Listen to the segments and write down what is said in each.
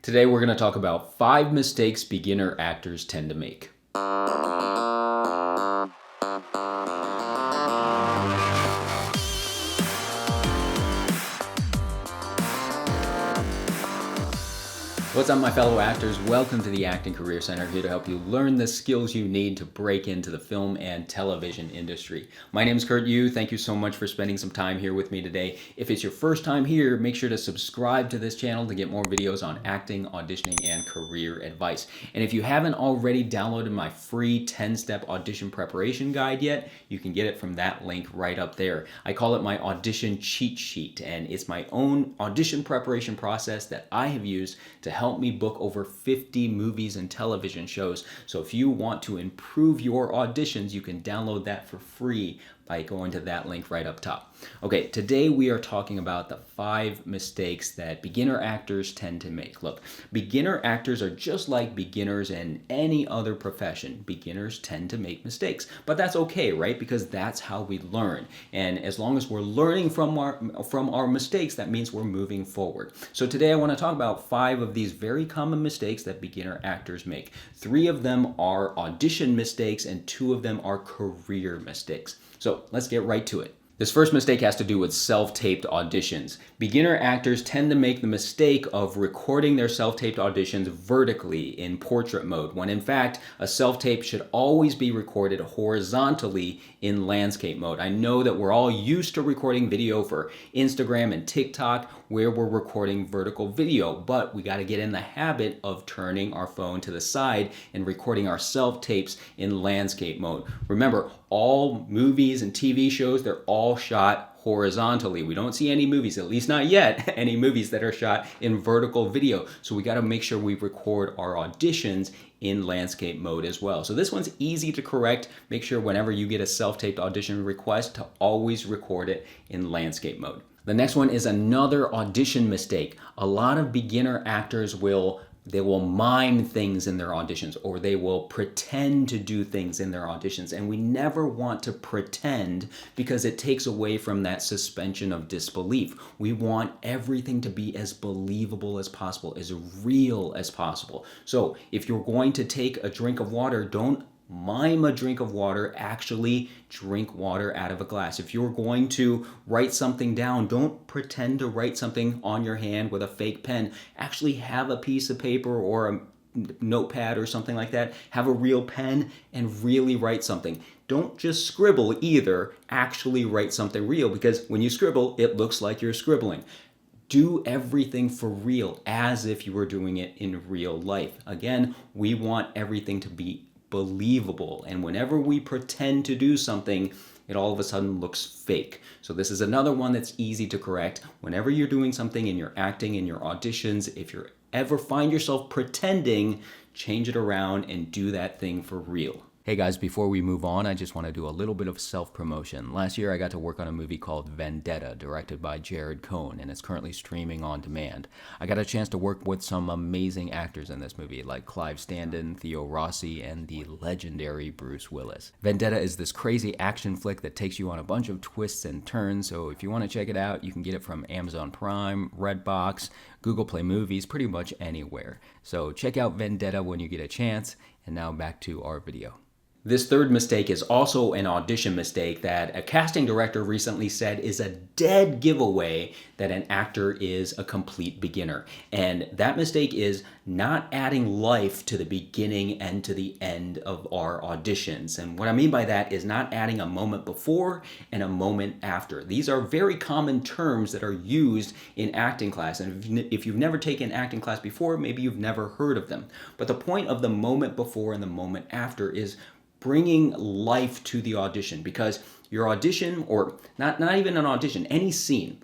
Today we're going to talk about 5 mistakes beginner actors tend to make. What's up, my fellow actors? Welcome to the Acting Career Center, here to help you learn the skills you need to break into the film and television industry. My name is Kurt Yu. Thank you so much for spending some time here with me today. If it's your first time here, make sure to subscribe to this channel to get more videos on acting, auditioning, and career advice. And if you haven't already downloaded my free 10-step audition preparation guide yet, you can get it from that link right up there. I call it my audition cheat sheet, and it's my own audition preparation process that I have used to help me book over 50 movies and television shows. So if you want to improve your auditions, you can download that for free by going to that link right up top. Okay, today we are talking about the 5 mistakes that beginner actors tend to make. Look, beginner actors are just like beginners in any other profession. Beginners tend to make mistakes, but that's okay, right? Because that's how we learn. And as long as we're learning from our mistakes, that means we're moving forward. So today I want to talk about 5 of these very common mistakes that beginner actors make. 3 of them are audition mistakes and 2 of them are career mistakes. So let's get right to it. This first mistake has to do with self-taped auditions. Beginner actors tend to make the mistake of recording their self-taped auditions vertically in portrait mode, when in fact, a self-tape should always be recorded horizontally in landscape mode. I know that we're all used to recording video for Instagram and TikTok, where we're recording vertical video, but we got to get in the habit of turning our phone to the side and recording our self-tapes in landscape mode. Remember, all movies and TV shows, they're all shot horizontally. We don't see any movies, at least not yet, any movies that are shot in vertical video. So we got to make sure we record our auditions in landscape mode as well. So this one's easy to correct. Make sure whenever you get a self-taped audition request to always record it in landscape mode. The next one is another audition mistake. A lot of beginner actors will mime things in their auditions, or they will pretend to do things in their auditions. And we never want to pretend, because it takes away from that suspension of disbelief. We want everything to be as believable as possible, as real as possible. So if you're going to take a drink of water, don't mime a drink of water, actually drink water out of a glass. If you're going to write something down, don't pretend to write something on your hand with a fake pen. Actually have a piece of paper or a notepad or something like that. Have a real pen and really write something. Don't just scribble either. Actually write something real, because when you scribble, it looks like you're scribbling. Do everything for real, as if you were doing it in real life. Again, we want everything to be believable, and whenever we pretend to do something, it all of a sudden looks fake. So this is another one that's easy to correct. Whenever you're doing something in your acting, in your auditions, if you ever find yourself pretending, change it around and do that thing for real. Hey guys, before we move on, I just want to do a little bit of self-promotion. Last year I got to work on a movie called Vendetta, directed by Jared Cohn, and it's currently streaming on demand. I got a chance to work with some amazing actors in this movie, like Clive Standen, Theo Rossi, and the legendary Bruce Willis. Vendetta is this crazy action flick that takes you on a bunch of twists and turns, so if you want to check it out, you can get it from Amazon Prime, Redbox, Google Play Movies, pretty much anywhere. So check out Vendetta when you get a chance, and now back to our video. This third mistake is also an audition mistake that a casting director recently said is a dead giveaway that an actor is a complete beginner. And that mistake is not adding life to the beginning and to the end of our auditions. And what I mean by that is not adding a moment before and a moment after. These are very common terms that are used in acting class. And if you've never taken acting class before, maybe you've never heard of them. But the point of the moment before and the moment after is bringing life to the audition, because your audition, or not even an audition, any scene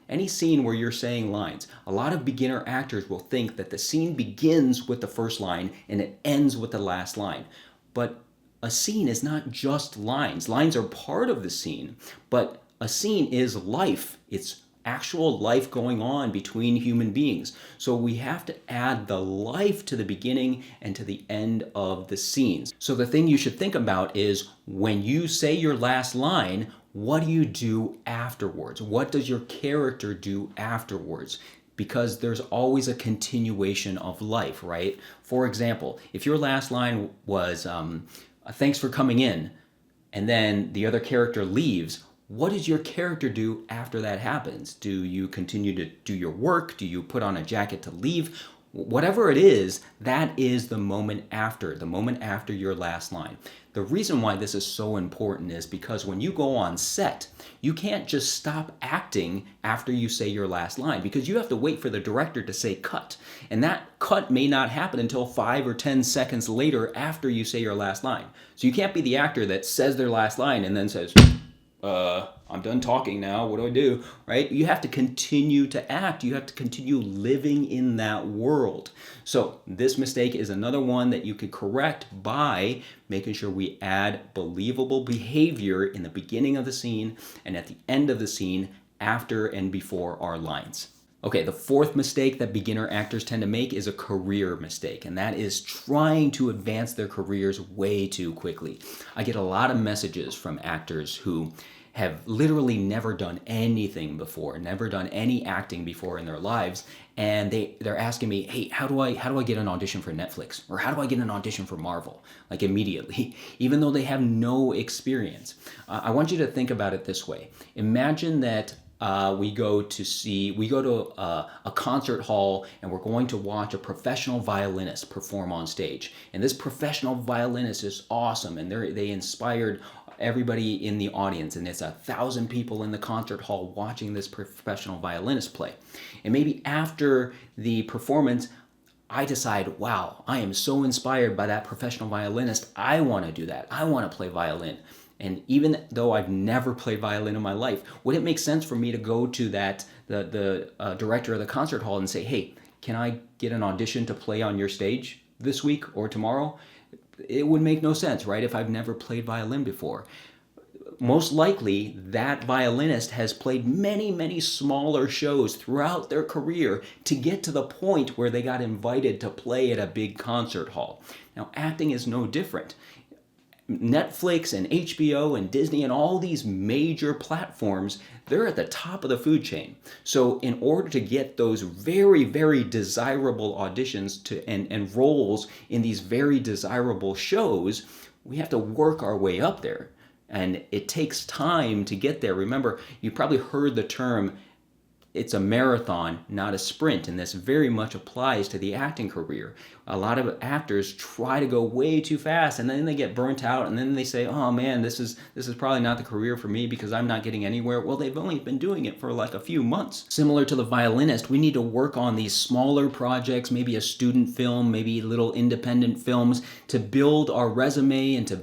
where you're saying lines, a lot of beginner actors will think that the scene begins with the first line and it ends with the last line. But a scene is not just lines. Lines are part of the scene, but a scene is life. It's actual life going on between human beings. So we have to add the life to the beginning and to the end of the scenes. So the thing you should think about is, when you say your last line, what do you do afterwards? What does your character do afterwards? because there's always a continuation of life, right? For example, if your last line was, thanks for coming in, and then the other character leaves, what does your character do after that happens? Do you continue to do your work? Do you put on a jacket to leave? Whatever it is, that is the moment after your last line. The reason why this is so important is because when you go on set, you can't just stop acting after you say your last line, because you have to wait for the director to say cut. And that cut may not happen until 5 or 10 seconds later after you say your last line. So you can't be the actor that says their last line and then says, I'm done talking now, what do I do, right? You have to continue to act. You have to continue living in that world. So this mistake is another one that you could correct by making sure we add believable behavior in the beginning of the scene and at the end of the scene, after and before our lines. Okay, the fourth mistake that beginner actors tend to make is a career mistake, and that is trying to advance their careers way too quickly. I get a lot of messages from actors who have literally never done anything before, never done any acting before in their lives, and they're asking me, hey, how do I get an audition for Netflix? Or how do I get an audition for Marvel? Like immediately, even though they have no experience. I want you to think about it this way. Imagine that we go to a concert hall and we're going to watch a professional violinist perform on stage. And this professional violinist is awesome, and they inspired everybody in the audience, and it's 1,000 people in the concert hall watching this professional violinist play. And maybe after the performance, I decide, wow, I am so inspired by that professional violinist. I want to do that. I want to play violin. And even though I've never played violin in my life, would it make sense for me to go to the director of the concert hall and say, hey, can I get an audition to play on your stage this week or tomorrow? It would make no sense, right, if I've never played violin before. Most likely, that violinist has played many, many smaller shows throughout their career to get to the point where they got invited to play at a big concert hall. Now, acting is no different. Netflix and HBO and Disney and all these major platforms, they're at the top of the food chain. So in order to get those very, very desirable auditions and roles in these very desirable shows, we have to work our way up there. And it takes time to get there. Remember, you probably heard the term, it's a marathon, not a sprint, and this very much applies to the acting career. A lot of actors try to go way too fast, and then they get burnt out, and then they say, oh man, this is probably not the career for me because I'm not getting anywhere. Well, they've only been doing it for like a few months. Similar to the violinist, we need to work on these smaller projects, maybe a student film, maybe little independent films, to build our resume and to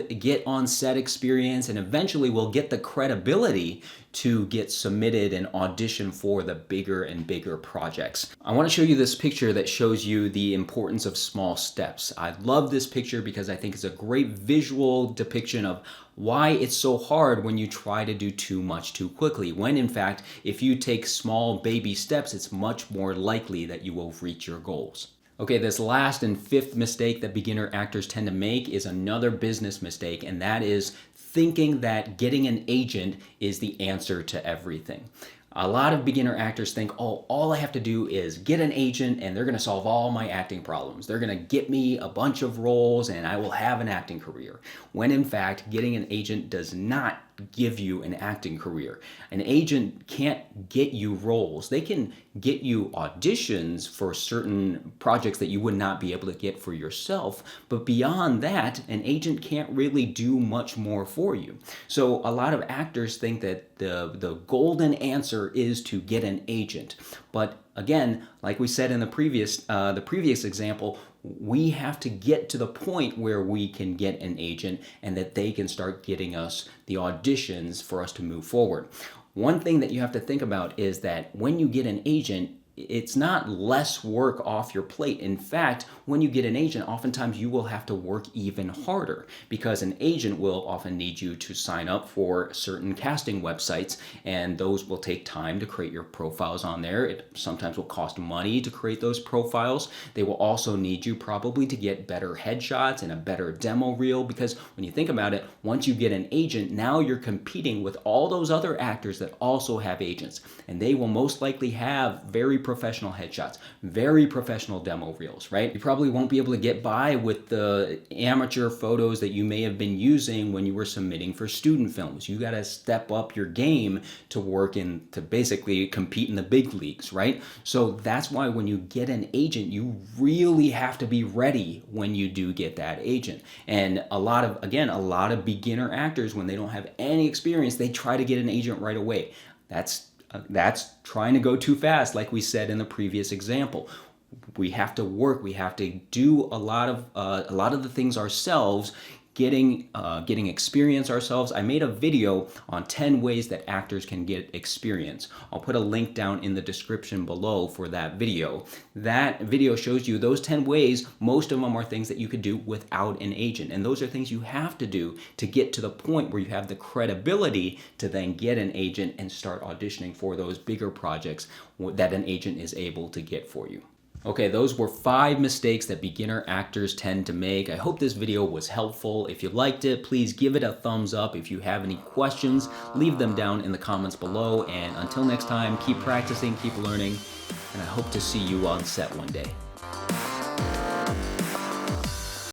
get on set experience, and eventually we'll get the credibility to get submitted and audition for the bigger and bigger projects. I want to show you this picture that shows you the importance of small steps. I love this picture because I think it's a great visual depiction of why it's so hard when you try to do too much too quickly, when in fact, if you take small baby steps, it's much more likely that you will reach your goals. Okay, this last and fifth mistake that beginner actors tend to make is another business mistake, and that is thinking that getting an agent is the answer to everything. A lot of beginner actors think, oh, all I have to do is get an agent and they're going to solve all my acting problems. They're going to get me a bunch of roles and I will have an acting career. When in fact, getting an agent does not give you an acting career. An agent can't get you roles. They can get you auditions for certain projects that you would not be able to get for yourself. But beyond that, an agent can't really do much more for you. So a lot of actors think that the golden answer is to get an agent. But again, like we said in the previous example, we have to get to the point where we can get an agent and that they can start getting us the auditions for us to move forward. One thing that you have to think about is that when you get an agent, it's not less work off your plate. In fact, when you get an agent, oftentimes you will have to work even harder because an agent will often need you to sign up for certain casting websites, and those will take time to create your profiles on there. It sometimes will cost money to create those profiles. They will also need you probably to get better headshots and a better demo reel, because when you think about it, once you get an agent, now you're competing with all those other actors that also have agents, and they will most likely have very professional headshots, very professional demo reels, right? You probably won't be able to get by with the amateur photos that you may have been using when you were submitting for student films. You got to step up your game to work in, to basically compete in the big leagues, right? So that's why when you get an agent, you really have to be ready when you do get that agent. And a lot of beginner actors, when they don't have any experience, they try to get an agent right away. That's trying to go too fast, like we said in the previous example. We have to work. We have to do a lot of the things ourselves, getting experience ourselves. I made a video on 10 ways that actors can get experience. I'll put a link down in the description below for that video. That video shows you those 10 ways. Most of them are things that you could do without an agent, and those are things you have to do to get to the point where you have the credibility to then get an agent and start auditioning for those bigger projects that an agent is able to get for you. Okay, those were 5 mistakes that beginner actors tend to make. I hope this video was helpful. If you liked it, please give it a thumbs up. If you have any questions, leave them down in the comments below. And until next time, keep practicing, keep learning, and I hope to see you on set one day.